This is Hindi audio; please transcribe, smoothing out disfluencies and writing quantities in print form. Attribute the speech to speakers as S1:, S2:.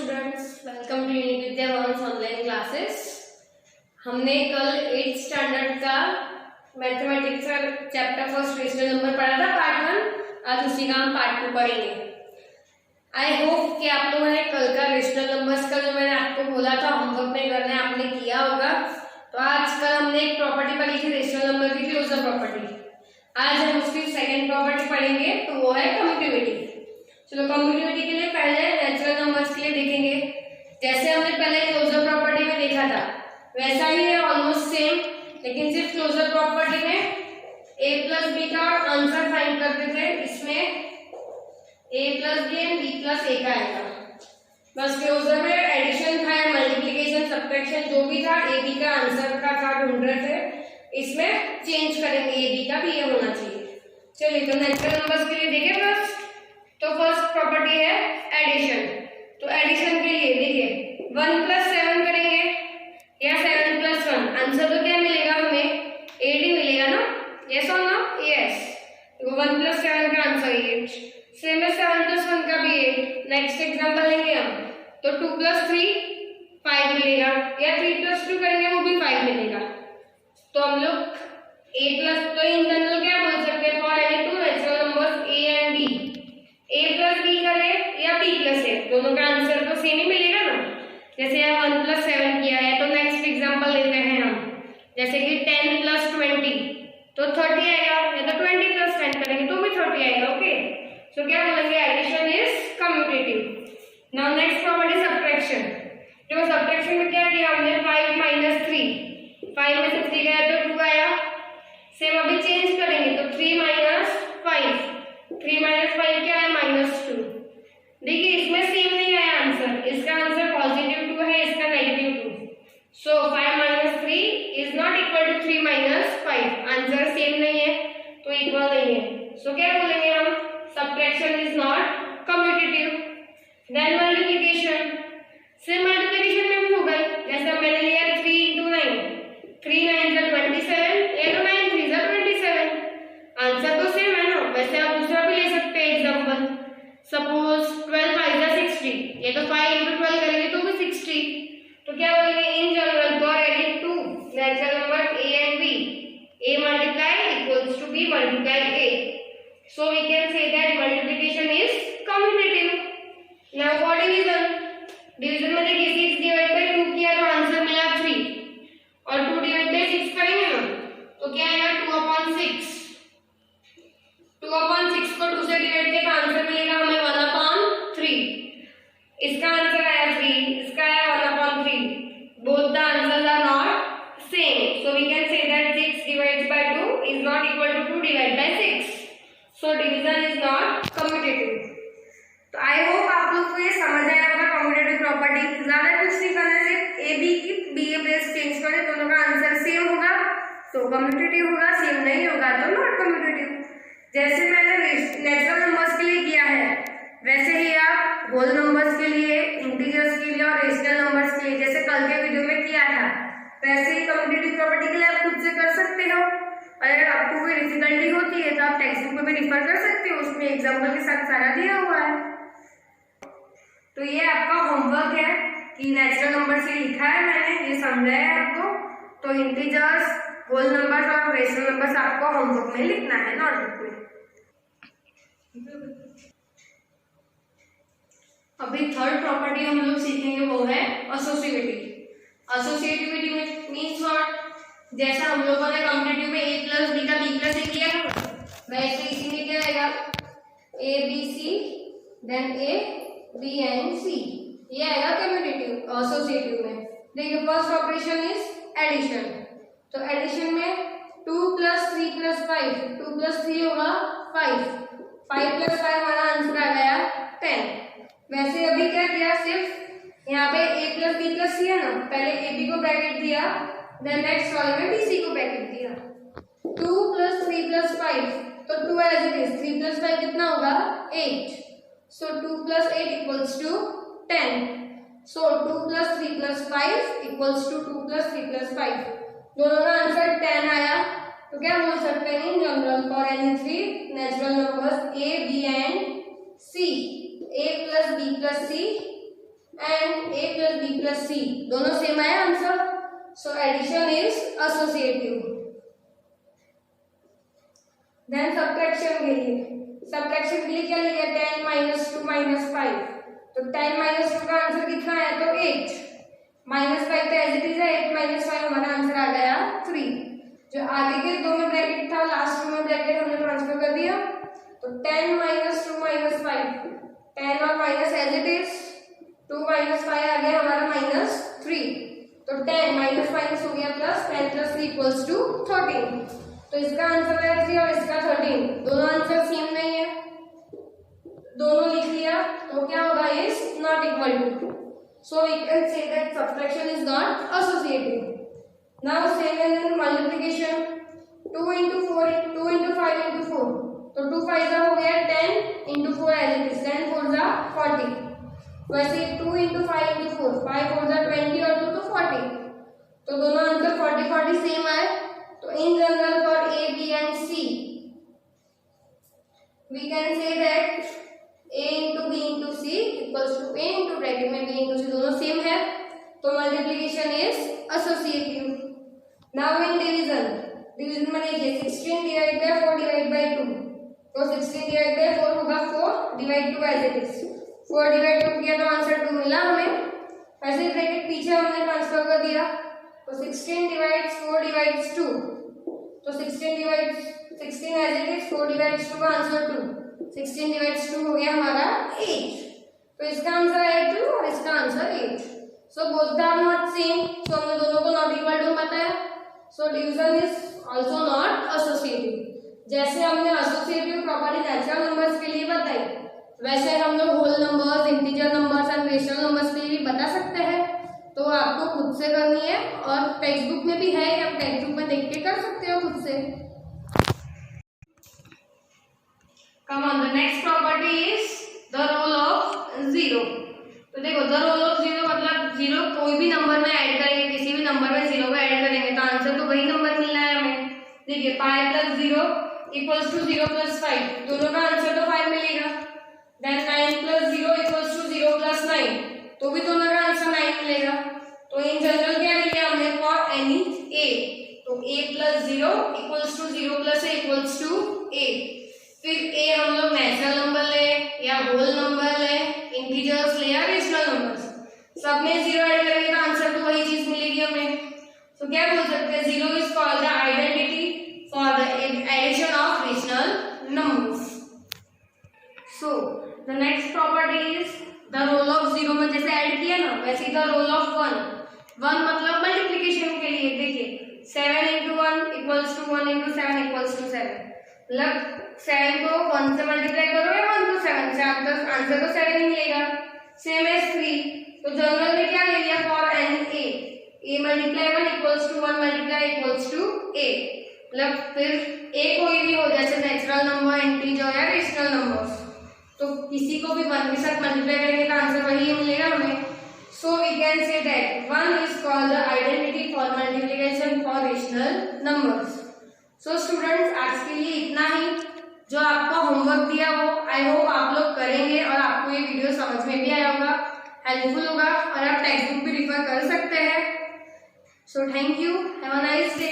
S1: Students, welcome to Vidya Bhavan online classes. हमने कल 8th स्टैंडर्ड का मैथमेटिक्स का चैप्टर फर्स्ट रेशनल नंबर पढ़ा था पार्ट 1। आज उसी का हम पार्ट 2 पढ़ेंगे। आई होप कि आप लोगों ने कल का रेशनल नंबर्स का जो मैंने आपको बोला था होमवर्क में करने आपने किया होगा। तो आज कल हमने एक प्रॉपर्टी पढ़ी थी रेशनल नंबर की, क्लोजर प्रॉपर्टी। आज हम उसकी सेकेंड प्रॉपर्टी पढ़ेंगे, तो वो है कम्यूटेटिविटी। चलो कम्यूटेटिविटी के लिए पहले नेचुरल नंबर्स के लिए देखेंगे। जैसे हमने पहले क्लोजर प्रॉपर्टी में देखा था वैसा ही है, ऑलमोस्ट सेम, लेकिन सिर्फ क्लोजर प्रॉपर्टी में a प्लस बी का आंसर फाइंड करते थे, इसमें a plus B and b plus a का आएगा। बस क्लोजर में एडिशन था या मल्टीप्लिकेशन सब्ट्रैक्शन जो भी था a b का आंसर का ढूंढ रहे थे, इसमें चेंज करेंगे a b का भी ये होना चाहिए। चलिए तो नेचुरल नंबर्स के लिए देखें फर्स्ट। तो फर्स्ट प्रॉपर्टी है एडिशन। तो एडिशन के लिए देखिए 1 प्लस 7 करेंगे या 7 प्लस 1, आंसर तो क्या मिलेगा हमें 8 ही मिलेगा ना, यस और नो, यस। तो 1 प्लस 7 का आंसर 8, सेम है 7 प्लस 1 का भी 8। नेक्स्ट एग्जांपल लेंगे हम, तो 2 प्लस 3 5 मिलेगा, या 3 प्लस 2 करेंगे वो भी 5 मिलेगा। तो हम लोग a प्लस, तो इन जनरल क्या बोल सकते हैं for any two natural numbers a and b, a plus b करें या b प्लस a, दोनों का आंसर तो सेम ही मिलेगा ना। जैसे यहाँ 1 प्लस 7 किया है, तो नेक्स्ट एग्जांपल लेते हैं हम, जैसे कि 10 प्लस 20 तो 30 आएगा, या तो 20 प्लस 10 करेंगे तो भी 30 आएगा। ओके, सो क्या बोलेंगे addition is commutative. Now next property subtraction. तो सब्ट्रैक्शन में क्या किया हमने 5 माइनस 3, 5 में से 3 गया तो 2 आया। सेम अभी चेंज करेंगे तो 3 माइनस 5, 3 माइनस 5 क्या है -2। देखिए इसमें सेम नहीं आया आंसर, इसका आंसर पॉजिटिव 2 है, इसका negative 2। So 5 minus 3 is not equal to 3 minus 5, answer same नहीं है तो इक्वल नहीं है। सो क्या बोलेंगे हम, subtraction is not commutative. Then multiplication, same multiplication में भी होगा, जैसे मैंने लिया 3 into 9, 3 9 is 27, या तो 9 3 is 27, आंसर तो सेम है ना। वैसे आप दूसरा भी ले सकते हैं एग्जांपल, सपोज 12 5 is 60, ये तो 5 into 12 करेंगे तो भी 60। तो क्या बोलेंगे इन general for any two natural number a and b, a multiply equals to b multiply a, so we can say that multiplication is commutative। now for division, division में देखिए 6 डिवाइड बाय 2 किया तो आंसर मिला 3, और 2 डिवाइड बाय 6 करेंगे ना तो क्या आएगा 2/6, 2/6 को 2 से डिवाइड किया तो आंसर मिलेगा हमें 1/3। इसका आंसर आया 3, इसका आया 1/3, both the answers are not same, so we can say that 6 divides by 2 is not equal to 2 divide by 6, so division is not commutative. तो आई होप आप लोग को ये समझ आया होगा कम्यूटेटिव प्रॉपर्टी। ज्यादा कुछ नहीं करना, सिर्फ ए बी की बी ए प्लेस चेंज करें, दोनों का आंसर सेम होगा तो कम्यूटेटिव होगा, सेम नहीं होगा तो नॉट कम्यूटेटिव। जैसे मैंने नेचुरल नंबर्स के लिए किया है वैसे ही आप होल नंबर्स के लिए, इंटीजर्स के लिए और रेशनल नंबर्स के लिए जैसे कल के वीडियो में किया था वैसे ही कम्यूटेटिव प्रॉपर्टी के लिए आप खुद से कर सकते हो। अगर आपको कोई डिफिकल्टी होती है तो आप टेक्स्ट बुक में भी रिफर कर सकते हो, उसमें एग्जाम्पल के साथ सारा दिया हुआ है। तो ये आपका होमवर्क है कि नेचुरल नंबर से लिखा है मैंने, ये समझाया है आपको। तो इंटीजर्स, होल नंबर्स और रेशनल नंबर्स आपको होमवर्क में लिखना है नोटबुक में। अभी थर्ड प्रॉपर्टी हम लोग सीखेंगे वो है एसोसिएटिविटी। एसोसिएटिविटी में मींस व्हाट, जैसा हम लोगों ने कम्यूटेटिव में a प्लस b का b प्लस a किया था वैसे इसी में क्या आएगा a b c then a b and c, ये आएगा कम्यूटेटिव एसोसिएटिव में। देखिए फर्स्ट ऑपरेशन इज एडिशन। तो एडिशन में 2 प्लस 3 प्लस 5, 2 प्लस 3 होगा 5, 5 प्लस 5 हमारा आंसर आ गया 10। वैसे अभी क्या किया, सिर्फ यहाँ पे a plus b plus c है ना, पहले a b को ब्रैकेट दिया, देन नेक्स्ट कॉलम में b c को ब्रैकेट दिया। 2 प्लस 3 प्लस 5 तो 2 एज इट इज, 3 प्लस 5 कितना होगा 8, so 2 plus 8 equals to 10, so 2 plus 3 plus 5 equals to 2 plus 3 plus 5, दोनों का आंसर 10 आया। तो क्या बोल सकते हैं इन general for any three natural numbers a b and c, a plus b plus c and a plus b plus c दोनों सेम आया answer. So addition is associative. Then subtraction के लिए क्या लिया 10 minus 2 minus 5. तो 10 minus 2 का आंसर कितना आया तो 8. minus 5 तो एज इट इज है 8 minus 5 हमारा आंसर आ गया 3. जो आगे के दो में ब्रैकेट था लास्ट में ब्रैकेट हमने ट्रांसफर कर दिया. तो 10 minus 2 minus 5 10 और minus as it is 2 minus 5 आ गया हमारा minus 3. तो 10 माइनस माइनस हो गया प्लस 10 plus 3 equals to 13. तो इसका आंसर है 3 और इसका 13. दोनों आंसर सेम नहीं है. दोनों लिख लिया तो क्या होगा is not equal to. So we can say that subtraction is not associative. Now second in multiplication 2 into 4 2 into 5 into 4. तो 2 5 हो गया 10 into 4 एज इट इज 10 4 जा 40. वैसे 2 into 5 into 4 5 4 जा 20 और 2 तो 40. तो दोनों आंसर 40 40 सेम आए. तो in general for A B and C we can say that a into b into c equals to a into bracket में b into c दोनों सेम है. तो multiplication is associative. Now in division में देखिए 16 डिवाइड बाय 4 डिवाइड बाय 2. तो 16 डिवाइड बाय 4 होगा 4 divide 2 as it is. 4 divide 2 किया तो आंसर 2 मिला हमें. ऐसे ब्रैकेट पीछे हमने ट्रांसफर कर दिया. तो 16 डिवाइड्स 4 डिवाइड्स 2. तो 16 divides 16 as it is 4 divides 2 का आंसर 2. 16 डिवाइड्स 2 हो गया हमारा 8. तो इसका आंसर है 2 और इसका answer 8. So both are not same. So हमने दोनों को नॉट इक्वल टू बताया. So division is also not associative. जैसे हमने एसोसिएटिव प्रॉपर्टी नेचुरल नंबर्स के लिए बताई वैसे हम लोग whole numbers integer numbers and rational numbers के लिए भी बता सकते हैं. तो आपको खुद से करनी है और टेक्स्ट बुक में भी है. आप टेक्स्ट बुक में देख के कर सकते हो खुद से. Come on, the next property is the role of zero. तो देखो the role of zero मतलब जीरो कोई भी नंबर में ऐड करेंगे किसी भी नंबर में जीरो को ऐड करेंगे तो आंसर तो वही नंबर मिलना है हमें. देखिए 5 plus 0 equals to 0 plus 5 दोनों का आंसर तो 5 मिलेगा. Then 9 plus 0 equals to 0 plus 9 तो भी दोनों का आंसर 9 मिलेगा. तो इन जनरल क्या लिया हमने फॉर एनी a. तो a plus 0 equals to 0 plus a equals to a. फिर a हम लोग नेचुरल नंबर ले या होल नंबर ले इंटीजर्स ले या रेशनल नंबर्स सब में 0 ऐड करेंगे तो आंसर तो वही चीज मिलेगी हमें. तो क्या बोल सकते हैं 0 is called the identity for the addition of rational numbers. So the next property is the role of 0 में जैसे ऐड किया ना वैसे द रोल ऑफ 1 मतलब मल्टीप्लिकेशन के लिए. देखिए 7 into 1 equals to 1 into 7 equals to 7. मतलब 7 को 1 से मल्टीप्लाई करोगे 1 to 7 से आंसर तो 7 ही मिलेगा. Same as 3. तो जनरल में क्या ले लिया for an a multiply 1 equals to 1 multiply equals to a. मतलब फिर a कोई भी हो जैसे नेचुरल नंबर इंटीजर या रेशनल नंबर्स तो किसी को भी 1 के साथ मल्टीप्लाई करेंगे तो आंसर वही मिलेगा हमें. So we can say that 1 is called the identity for multiplication for rational numbers. So students आज के लिए इतना ही. जो आपका होमवर्क दिया वो आई होप आप लोग करेंगे और आपको ये वीडियो समझ में भी आया होगा हेल्पफुल होगा और आप टेक्स्ट बुक भी रिफर कर सकते हैं. So thank you. Have a nice day.